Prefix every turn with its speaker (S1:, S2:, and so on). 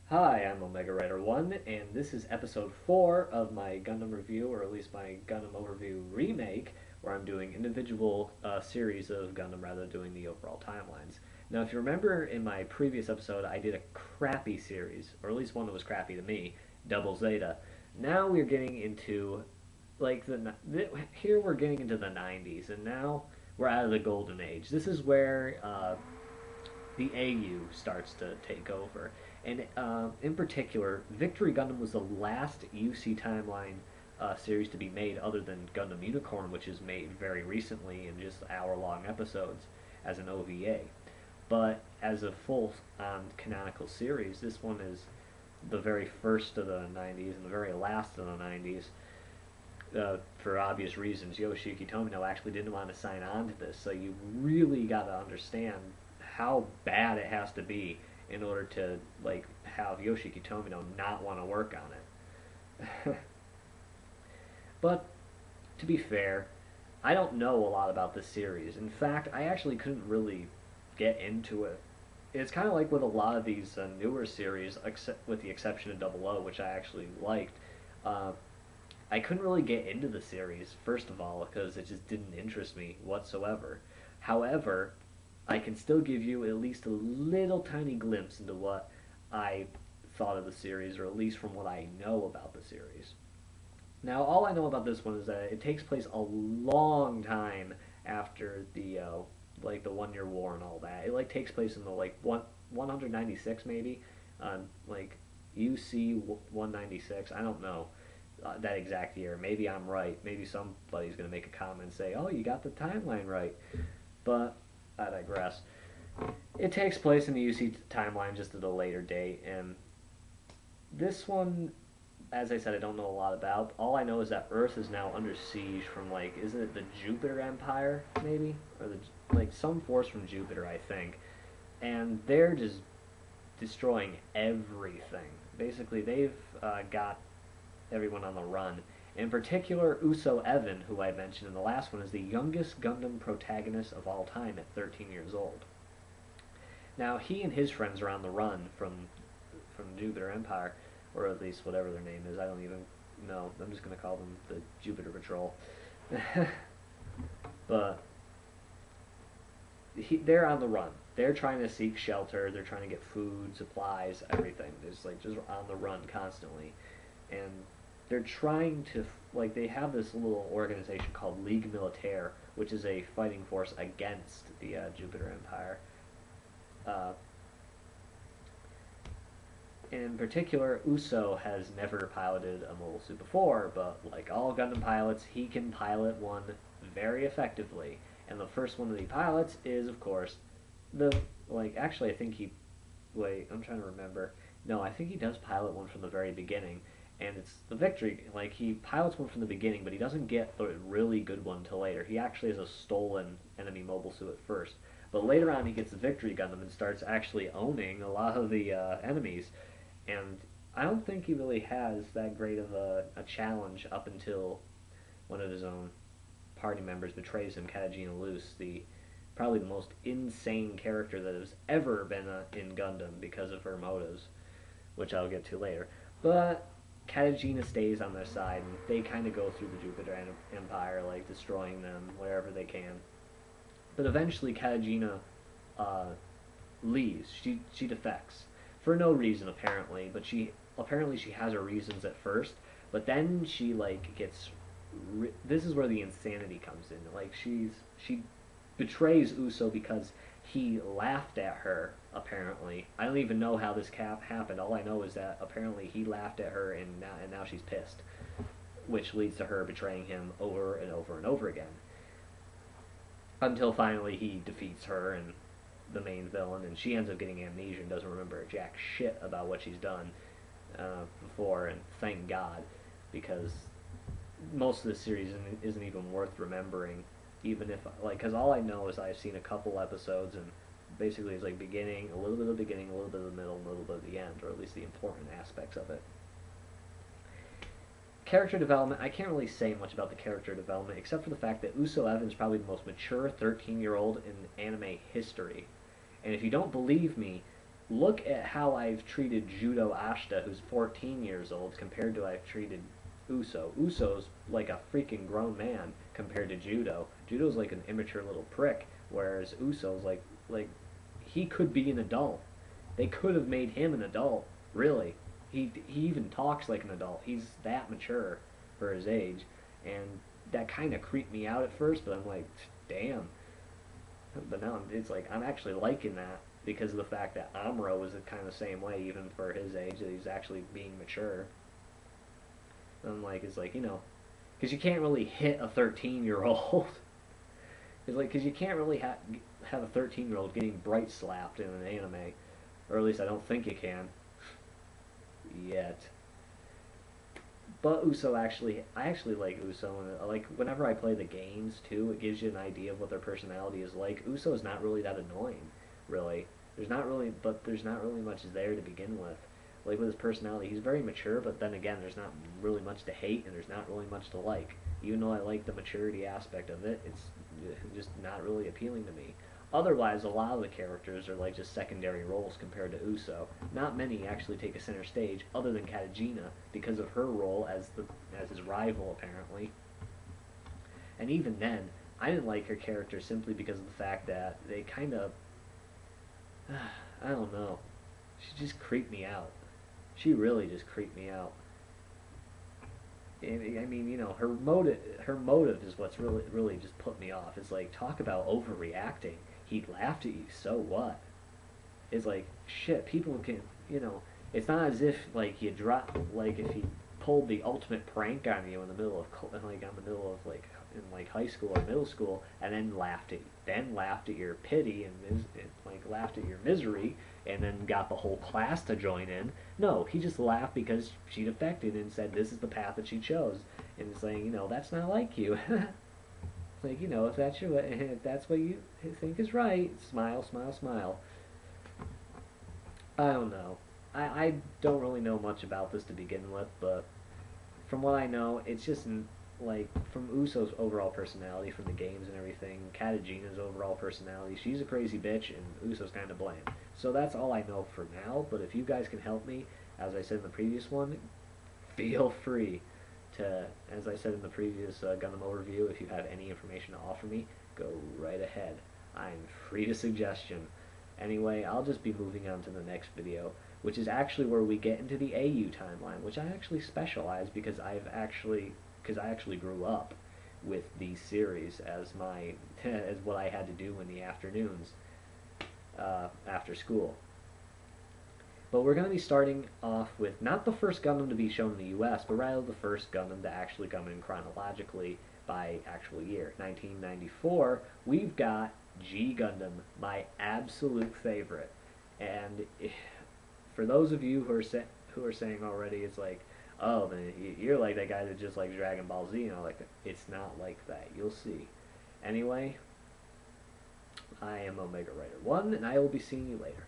S1: Hi, I'm Omega Rider 1, and this is episode 4 of my Gundam review, or at least my Gundam overview remake, where I'm doing individual series of Gundam rather than doing the overall timelines. Now, if you remember in my previous episode, I did a crappy series, or at least one that was crappy to me, Double Zeta. Now we're getting into, here we're getting into the 90s, and now we're out of the golden age. This is where the AU starts to take over. And in particular, Victory Gundam was the last UC timeline series to be made other than Gundam Unicorn, which is made very recently in just hour-long episodes as an OVA. But as a full canonical series, this one is the very first of the 90s and the very last of the 90s. For obvious reasons, Yoshiki Tomino actually didn't want to sign on to this, so you really got to understand how bad it has to be in order to have Yoshiki Tomino not want to work on it. But to be fair, I don't know a lot about this series. In fact, I actually couldn't really get into it. It's kind of like with a lot of these newer series, except with the exception of Double O, which I actually liked. Uh, I couldn't really get into the series, first of all, because it just didn't interest me whatsoever. However, I can still give you at least a little tiny glimpse into what I thought of the series, or at least from what I know about the series. Now, all I know about this one is that it takes place a long time after the 1 Year War and all that. It takes place in the 196 maybe, like UC 196. I don't know that exact year. Maybe I'm right. Maybe somebody's gonna make a comment and say, "Oh, you got the timeline right," but I digress. It takes place in the UC timeline just at a later date, and this one, as I said, I don't know a lot about. All I know is that Earth is now under siege from isn't it the Jupiter Empire maybe, or the some force from Jupiter, I think, and they're just destroying everything. Basically, they've got everyone on the run. In particular, Uso Evan, who I mentioned in the last one, is the youngest Gundam protagonist of all time at 13 years old. Now, he and his friends are on the run from Jupiter Empire, or at least whatever their name is. I don't even know. I'm just going to call them the Jupiter Patrol. But they're on the run. They're trying to seek shelter. They're trying to get food, supplies, everything. They're just on the run constantly, and they're trying to they have this little organization called Ligue Militaire, which is a fighting force against the Jupiter Empire. In particular, Uso has never piloted a mobile suit before, but like all Gundam pilots, he can pilot one very effectively. And the first one that he pilots is, of course, the actually, I think he. Wait, I'm trying to remember. No, I think he does pilot one from the very beginning, and it's the Victory. He pilots one from the beginning, but he doesn't get the really good one till later. He actually has a stolen enemy mobile suit at first, but later on he gets the Victory Gundam and starts actually owning a lot of the enemies. And I don't think he really has that great of a challenge up until one of his own party members betrays him, Katagina Luce, probably the most insane character that has ever been in Gundam because of her motives, which I'll get to later. But Katagina stays on their side, and they kind of go through the Jupiter Empire, destroying them wherever they can. But eventually, Katagina leaves. She defects for no reason apparently, but she has her reasons at first. But then she gets. This is where the insanity comes in. She betrays Uso because he laughed at her, apparently. I don't even know how this happened. All I know is that apparently he laughed at her, and now she's pissed, which leads to her betraying him over and over and over again. Until finally he defeats her and the main villain, and she ends up getting amnesia and doesn't remember jack shit about what she's done before, and thank God, because most of the series isn't even worth remembering, even if because all I know is I've seen a couple episodes, and basically it's beginning, a little bit of the beginning, a little bit of the middle, and a little bit of the end, or at least the important aspects of it. Character development, I can't really say much about the character development, except for the fact that Uso Evan is probably the most mature 13-year-old in anime history. And if you don't believe me, look at how I've treated Judo Ashita, who's 14 years old, compared to I've treated Uso. Uso's like a freaking grown man compared to Judo. Judo's like an immature little prick, whereas Uso's like he could be an adult. They could have made him an adult, really. He even talks like an adult. He's that mature for his age, and that kind of creeped me out at first, but I'm like, damn. But now it's like I'm actually liking that because of the fact that Amuro was kind of the same way, even for his age, that he's actually being mature. I'm like, it's like, because you can't really hit a 13-year-old. It's like, because you can't really have a 13-year-old getting bright slapped in an anime, or at least I don't think you can yet. But Uso I actually like Uso, and like whenever I play the games too, it gives you an idea of what their personality is like. Uso is not really that annoying, really. There's not really much there to begin with. Like with his personality, he's very mature, but then again, there's not really much to hate, and there's not really much to like. Even though I like the maturity aspect of it, it's just not really appealing to me. Otherwise, a lot of the characters are like just secondary roles compared to Uso. Not many actually take a center stage, other than Katajina, because of her role as his rival, apparently. And even then, I didn't like her character simply because of the fact that they kind of, I don't know, she just creeped me out. She really just creeped me out. I mean, her motive is what's really just put me off. It's like, talk about overreacting. He laughed at you, so what? It's like, shit, people can, it's not as if like you drop, like if he pulled the ultimate prank on you in the middle of in like high school or middle school, and then laughed at your pity and like laughed at your misery, and then got the whole class to join in. No, he just laughed because she defected and said this is the path that she chose, and saying, that's not like you. Like, if that's what you think is right, smile, smile, smile. I don't know. I don't really know much about this to begin with, but from what I know, it's just like from Uso's overall personality, from the games and everything, Katajina's overall personality, she's a crazy bitch, and Uso's kind of bland. So that's all I know for now. But if you guys can help me, as I said in the previous one, feel free to, as I said in the previous Gundam overview, if you have any information to offer me, go right ahead. I'm free to suggestion. Anyway, I'll just be moving on to the next video, which is actually where we get into the AU timeline, which I actually specialize because I actually grew up with these series as as what I had to do in the afternoons after school. But we're going to be starting off with not the first Gundam to be shown in the US, but rather the first Gundam to actually come in chronologically by actual year. 1994, we've got G Gundam, my absolute favorite. And for those of you who are saying already, it's like, oh, man, you're like that guy that just likes Dragon Ball Z, like that. It's not like that. You'll see. Anyway, I am Omega Writer 1, and I will be seeing you later.